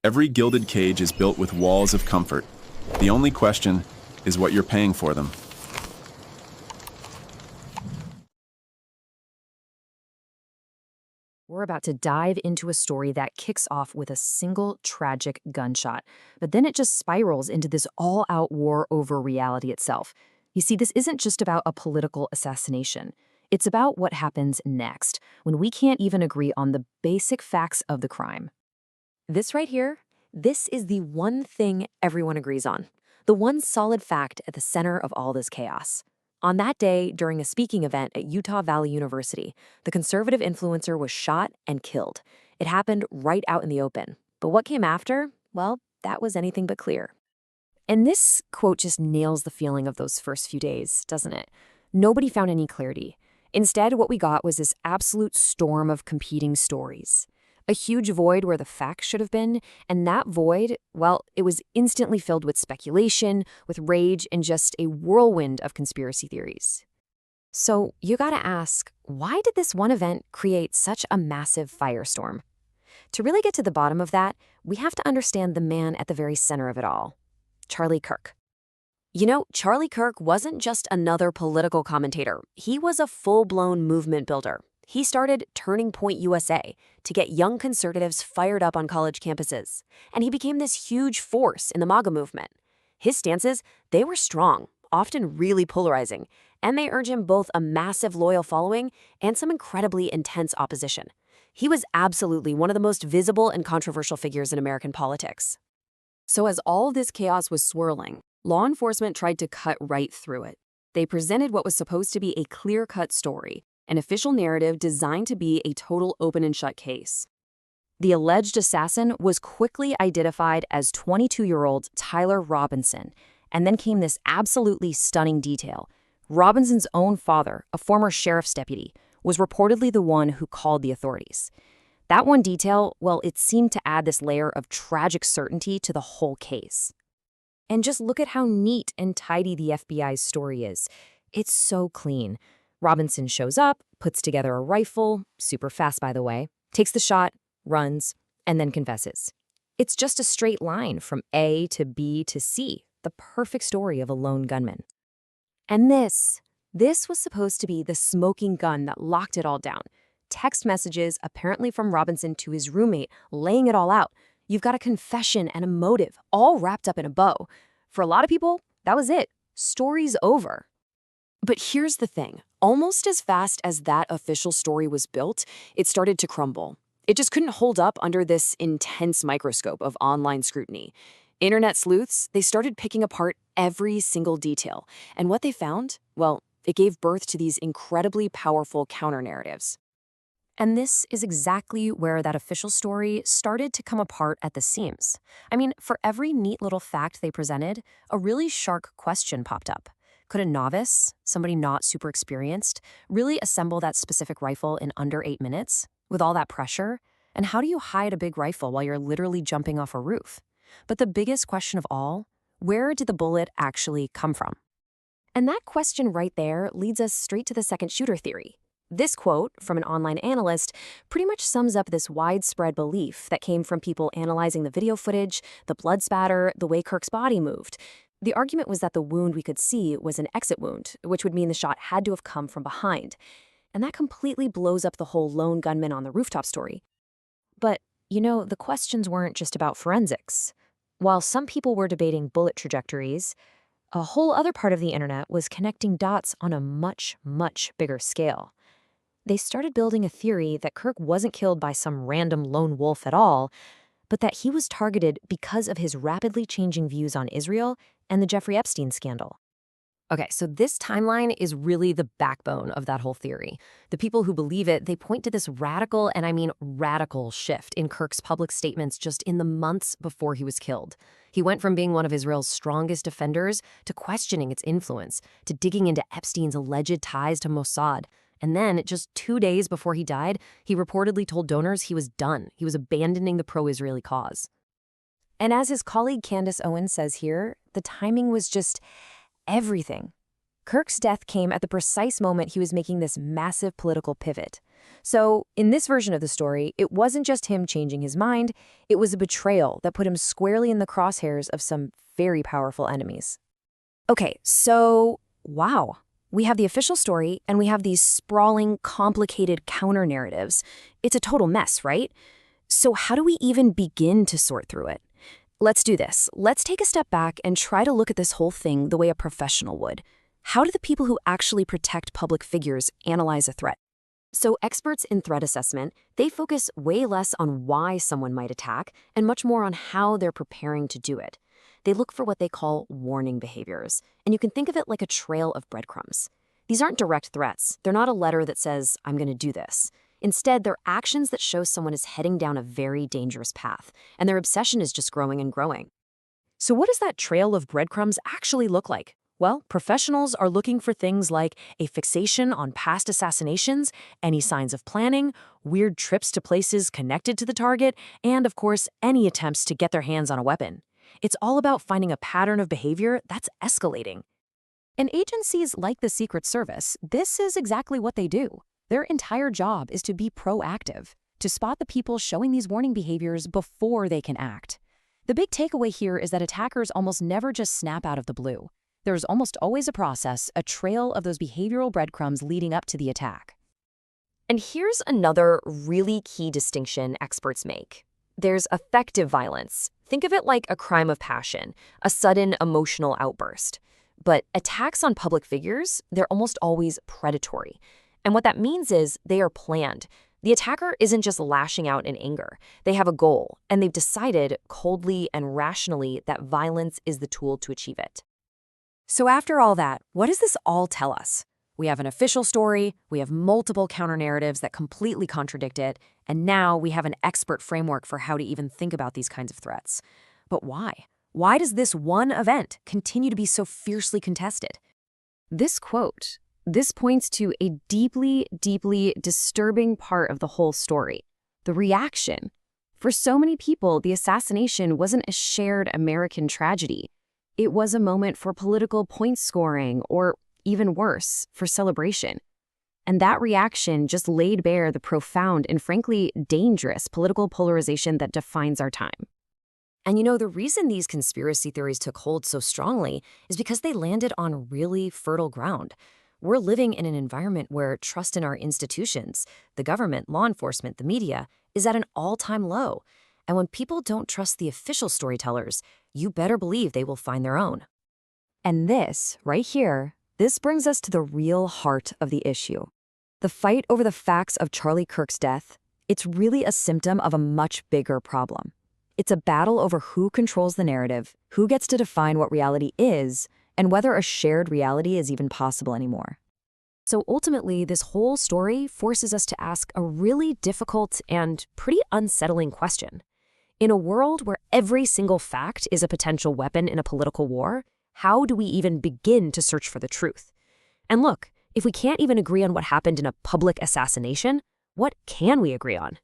Every gilded cage is built with walls of comfort. The only question is what you're paying for them. We're about to dive into a story that kicks off with a single tragic gunshot, but then it just spirals into this all-out war over reality itself. You see, this isn't just about a political assassination. It's about what happens next, when we can't even agree on the basic facts of the crime. This right here, this is the one thing everyone agrees on. The one solid fact at the center of all this chaos. On that day, during a speaking event at Utah Valley University, the conservative influencer was shot and killed. It happened right out in the open. But what came after? Well, that was anything but clear. And this quote just nails the feeling of those first few days, doesn't it? Nobody found any clarity. Instead, what we got was this absolute storm of competing stories. A huge void where the facts should have been, and that void, well, it was instantly filled with speculation, with rage, and just a whirlwind of conspiracy theories. So you gotta ask, why did this one event create such a massive firestorm? To really get to the bottom of that, we have to understand the man at the very center of it all, Charlie Kirk. You know, Charlie Kirk wasn't just another political commentator. He was a full-blown movement builder. He started Turning Point USA to get young conservatives fired up on college campuses. And he became this huge force in the MAGA movement. His stances, they were strong, often really polarizing, and they earned him both a massive loyal following and some incredibly intense opposition. He was absolutely one of the most visible and controversial figures in American politics. So as all of this chaos was swirling, law enforcement tried to cut right through it. They presented what was supposed to be a clear-cut story, an official narrative designed to be a total open and shut case. The alleged assassin was quickly identified as 22-year-old Tyler Robinson, and then came this absolutely stunning detail. Robinson's own father, a former sheriff's deputy, was reportedly the one who called the authorities. That one detail, well, it seemed to add this layer of tragic certainty to the whole case. And just look at how neat and tidy the FBI's story is. It's so clean. Robinson shows up, puts together a rifle, super fast by the way, takes the shot, runs, and then confesses. It's just a straight line from A to B to C, the perfect story of a lone gunman. And this was supposed to be the smoking gun that locked it all down. Text messages, apparently from Robinson to his roommate, laying it all out. You've got a confession and a motive, all wrapped up in a bow. For a lot of people, that was it. Story's over. But here's the thing. Almost as fast as that official story was built, it started to crumble. It just couldn't hold up under this intense microscope of online scrutiny. Internet sleuths, they started picking apart every single detail. And what they found? Well, it gave birth to these incredibly powerful counter-narratives. And this is exactly where that official story started to come apart at the seams. I mean, for every neat little fact they presented, a really sharp question popped up. Could a novice, somebody not super experienced, really assemble that specific rifle in under 8 minutes with all that pressure? And how do you hide a big rifle while you're literally jumping off a roof? But the biggest question of all, where did the bullet actually come from? And that question right there leads us straight to the second shooter theory. This quote from an online analyst pretty much sums up this widespread belief that came from people analyzing the video footage, the blood spatter, the way Kirk's body moved. The argument was that the wound we could see was an exit wound, which would mean the shot had to have come from behind. And that completely blows up the whole lone gunman on the rooftop story. But, you know, the questions weren't just about forensics. While some people were debating bullet trajectories, a whole other part of the internet was connecting dots on a much, much bigger scale. They started building a theory that Kirk wasn't killed by some random lone wolf at all, but that he was targeted because of his rapidly changing views on Israel and the Jeffrey Epstein scandal. Okay, so this timeline is really the backbone of that whole theory. The people who believe it, they point to this radical, and I mean radical, shift in Kirk's public statements just in the months before he was killed. He went from being one of Israel's strongest defenders to questioning its influence, to digging into Epstein's alleged ties to Mossad. And then, just 2 days before he died, he reportedly told donors he was done. He was abandoning the pro-Israeli cause. And as his colleague Candace Owens says here, the timing was just everything. Kirk's death came at the precise moment he was making this massive political pivot. So, in this version of the story, it wasn't just him changing his mind, it was a betrayal that put him squarely in the crosshairs of some very powerful enemies. Okay, so, wow. We have the official story, and we have these sprawling, complicated counter-narratives. It's a total mess, right? So how do we even begin to sort through it? Let's do this. Let's take a step back and try to look at this whole thing the way a professional would. How do the people who actually protect public figures analyze a threat? So experts in threat assessment, they focus way less on why someone might attack and much more on how they're preparing to do it. They look for what they call warning behaviors, and you can think of it like a trail of breadcrumbs. These aren't direct threats. They're not a letter that says, I'm going to do this. Instead, they're actions that show someone is heading down a very dangerous path, and their obsession is just growing and growing. So what does that trail of breadcrumbs actually look like? Well, professionals are looking for things like a fixation on past assassinations, any signs of planning, weird trips to places connected to the target, and, of course, any attempts to get their hands on a weapon. It's all about finding a pattern of behavior that's escalating. And agencies like the Secret Service, this is exactly what they do. Their entire job is to be proactive, to spot the people showing these warning behaviors before they can act. The big takeaway here is that attackers almost never just snap out of the blue. There's almost always a process, a trail of those behavioral breadcrumbs leading up to the attack. And here's another really key distinction experts make. There's affective violence. Think of it like a crime of passion, a sudden emotional outburst. But attacks on public figures, they're almost always predatory. And what that means is they are planned. The attacker isn't just lashing out in anger. They have a goal, and they've decided coldly and rationally that violence is the tool to achieve it. So after all that, what does this all tell us? We have an official story, we have multiple counter-narratives that completely contradict it, and now we have an expert framework for how to even think about these kinds of threats. But why? Why does this one event continue to be so fiercely contested? This quote, this points to a deeply, deeply disturbing part of the whole story, the reaction. For so many people, the assassination wasn't a shared American tragedy. It was a moment for political point scoring, or even worse, for celebration. And that reaction just laid bare the profound and frankly dangerous political polarization that defines our time. And you know, the reason these conspiracy theories took hold so strongly is because they landed on really fertile ground. We're living in an environment where trust in our institutions, the government, law enforcement, the media, is at an all-time low. And when people don't trust the official storytellers, you better believe they will find their own. And this, right here, this brings us to the real heart of the issue. The fight over the facts of Charlie Kirk's death, it's really a symptom of a much bigger problem. It's a battle over who controls the narrative, who gets to define what reality is, and whether a shared reality is even possible anymore. So ultimately, this whole story forces us to ask a really difficult and pretty unsettling question. In a world where every single fact is a potential weapon in a political war, how do we even begin to search for the truth? And look, if we can't even agree on what happened in a public assassination, what can we agree on?